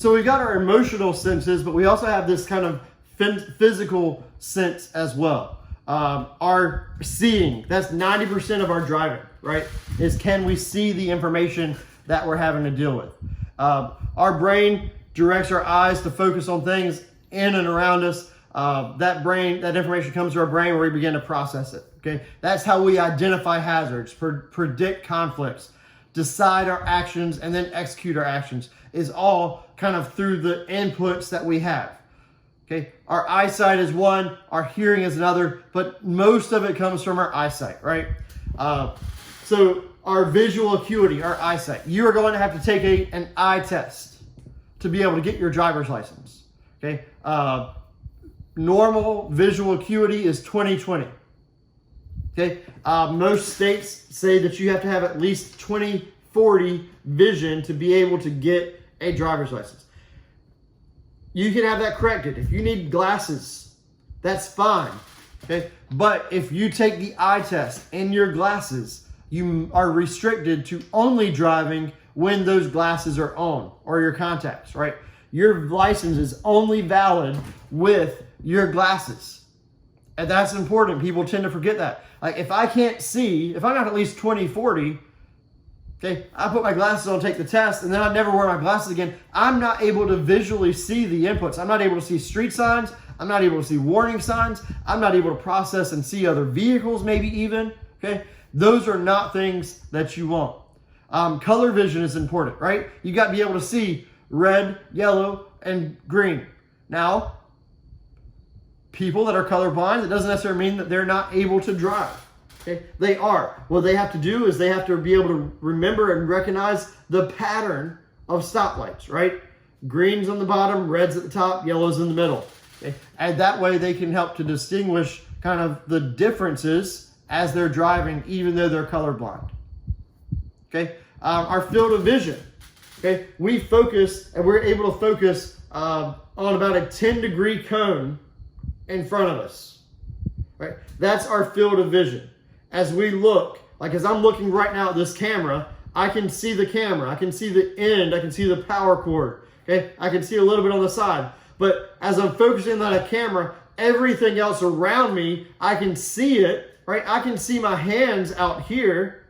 So we've got our emotional senses, but we also have this kind of physical sense as well. Our seeing, that's 90% of our driving, right? Is can we see the information that we're having to deal with? Our brain directs our eyes to focus on things in and around us. That information comes to our brain where we begin to process it. Okay, that's how we identify hazards, predict conflicts, decide our actions, and then execute our actions. Is all kind of through the inputs that we have. Okay, our eyesight is one, our hearing is another, but most of it comes from our eyesight, right? So our visual acuity, our eyesight. You are going to have to take an eye test to be able to get your driver's license. Okay, normal visual acuity is 20/20. Okay, most states say that you have to have at least 20/40 vision to be able to get a driver's license. You can have that corrected. If you need glasses, that's fine. Okay, but if you take the eye test in your glasses, you are restricted to only driving when those glasses are on, or your contacts, right? Your license is only valid with your glasses. And that's important. People tend to forget that. Like if I can't see, if I'm not at least 20/40, okay, I put my glasses on, take the test, and then I never wear my glasses again. I'm not able to visually see the inputs. I'm not able to see street signs. I'm not able to see warning signs. I'm not able to process and see other vehicles, maybe even. Okay, those are not things that you want. Color vision is important, right? You got to be able to see red, yellow, and green. Now, people that are colorblind, it doesn't necessarily mean that they're not able to drive. Okay? They are. What they have to do is they have to be able to remember and recognize the pattern of stoplights, right? Green's on the bottom, red's at the top, yellow's in the middle. Okay? And that way they can help to distinguish kind of the differences as they're driving, even though they're colorblind. Okay? Our field of vision. Okay? We focus, and we're able to focus on about a 10-degree cone in front of us, right? That's our field of vision. As we look, like as I'm looking right now at this camera, I can see the camera, I can see the end, I can see the power cord, okay? I can see a little bit on the side. But as I'm focusing on a camera, everything else around me, I can see it, right? I can see my hands out here,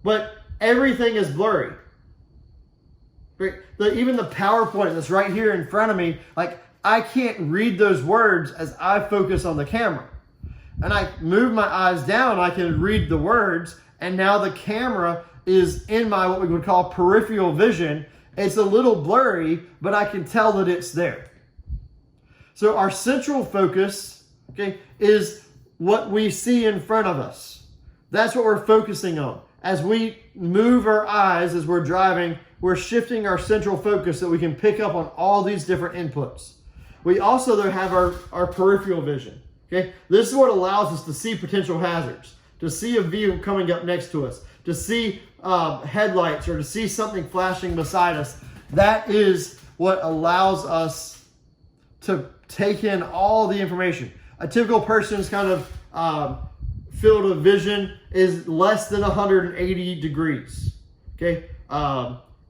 but everything is blurry. Right? Even the PowerPoint that's right here in front of me, like I can't read those words as I focus on the camera. And I move my eyes down, I can read the words, and now the camera is in my what we would call peripheral vision. It's a little blurry, but I can tell that it's there. So our central focus, okay, is what we see in front of us. That's what we're focusing on. As we move our eyes as we're driving, we're shifting our central focus so that we can pick up on all these different inputs. We also though have our peripheral vision. Okay, this is what allows us to see potential hazards, to see a vehicle coming up next to us, to see headlights, or to see something flashing beside us. That is what allows us to take in all the information. A typical person's kind of field of vision is less than 180 degrees. Okay,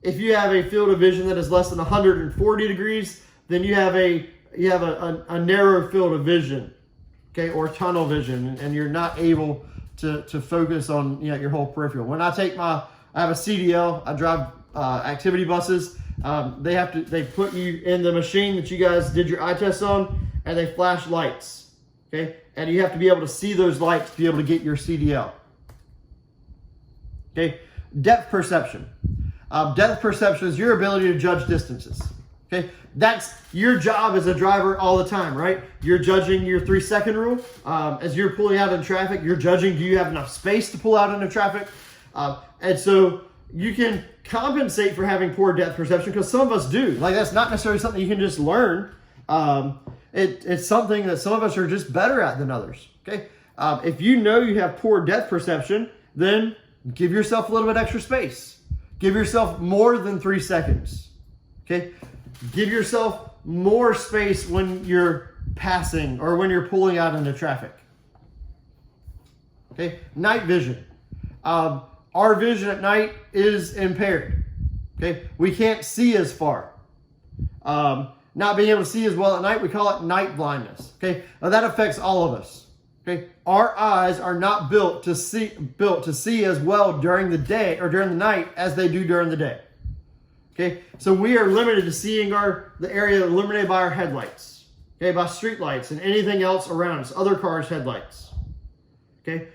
if you have a field of vision that is less than 140 degrees, then you have a narrow field of vision, okay, or tunnel vision, and you're not able to focus on your whole peripheral. When I have a CDL, I drive activity buses. They put you in the machine that you guys did your eye test on, and they flash lights, okay, and you have to be able to see those lights to be able to get your CDL. Okay, depth perception. Depth perception is your ability to judge distances. Okay, that's your job as a driver all the time, right? You're judging your 3-second rule. As you're pulling out in traffic, you're judging, do you have enough space to pull out into traffic? And so you can compensate for having poor depth perception, because some of us do. Like, that's not necessarily something you can just learn. It's something that some of us are just better at than others, okay? If you know you have poor depth perception, then give yourself a little bit extra space. Give yourself more than 3 seconds, okay? Give yourself more space when you're passing or when you're pulling out into traffic. Okay, night vision. Our vision at night is impaired. Okay, we can't see as far. Not being able to see as well at night, we call it night blindness. Okay, now that affects all of us. Okay, our eyes are not built to see as well during the day or during the night as they do during the day. Okay, so we are limited to seeing the area illuminated by our headlights. Okay, by street lights and anything else around us, other cars' headlights. Okay,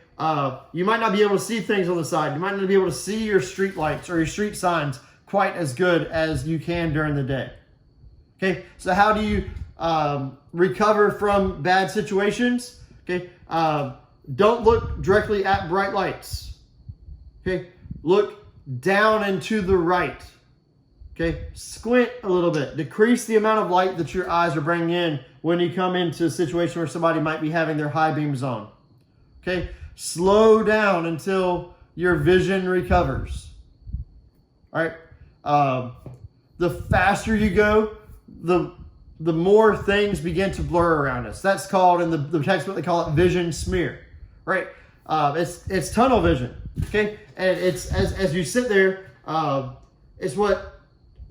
you might not be able to see things on the side. You might not be able to see your street lights or your street signs quite as good as you can during the day. Okay, so how do you recover from bad situations? Okay, don't look directly at bright lights. Okay, look down and to the right. Okay, squint a little bit. Decrease the amount of light that your eyes are bringing in when you come into a situation where somebody might be having their high beams on. Okay, slow down until your vision recovers. All right, the faster you go, the more things begin to blur around us. That's called, in the textbook, they call it vision smear, right? It's tunnel vision, okay? And it's, as you sit there, it's what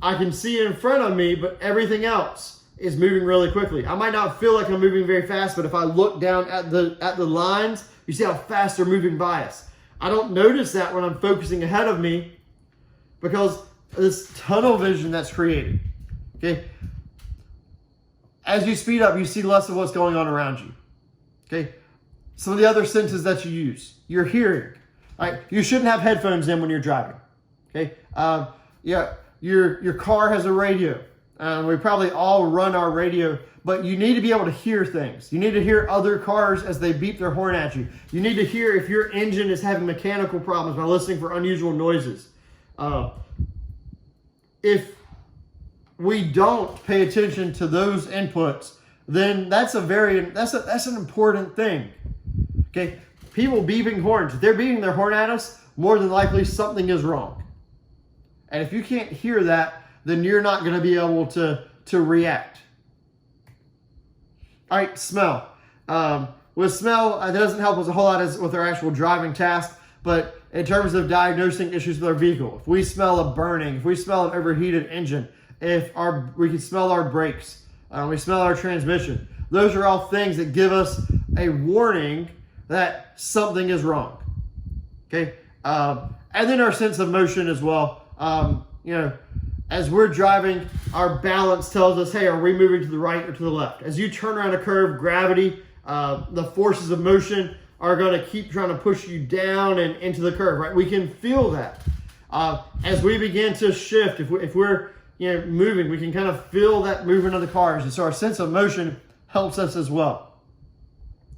I can see in front of me, but everything else is moving really quickly. I might not feel like I'm moving very fast, but if I look down at the lines, you see how fast they're moving by us. I don't notice that when I'm focusing ahead of me because this tunnel vision that's created, okay? As you speed up, you see less of what's going on around you. Okay. Some of the other senses that you use, your hearing. All right. You shouldn't have headphones in when you're driving. Okay. Yeah. Your car has a radio. We probably all run our radio, but you need to be able to hear things. You need to hear other cars as they beep their horn at you. You need to hear if your engine is having mechanical problems by listening for unusual noises. If we don't pay attention to those inputs, then that's an important thing. Okay, people beeping horns, if they're beeping their horn at us, more than likely something is wrong. And if you can't hear that, then you're not going to be able to react. All right, smell. With smell, it doesn't help us a whole lot with our actual driving task, but in terms of diagnosing issues with our vehicle, if we smell a burning, if we smell an overheated engine, if we can smell our brakes, we smell our transmission. Those are all things that give us a warning that something is wrong. Okay, and then our sense of motion as well. As we're driving, our balance tells us, hey, are we moving to the right or to the left? As you turn around a curve, gravity, the forces of motion are going to keep trying to push you down and into the curve. Right? We can feel that as we begin to shift. If we're moving, we can kind of feel that movement of the cars. And so our sense of motion helps us as well.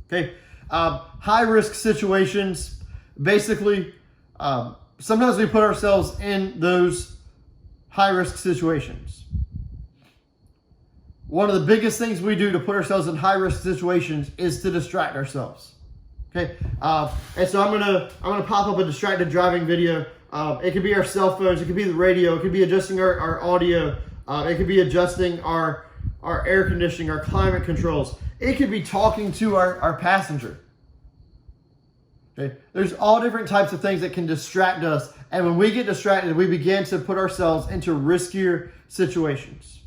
Okay. High risk situations, basically, sometimes we put ourselves in those high risk situations. One of the biggest things we do to put ourselves in high risk situations is to distract ourselves. Okay. And so I'm gonna pop up a distracted driving video. It could be our cell phones, it could be the radio, it could be adjusting our audio, it could be adjusting our air conditioning, our climate controls. It could be talking to our passenger. Okay? There's all different types of things that can distract us, and when we get distracted, we begin to put ourselves into riskier situations.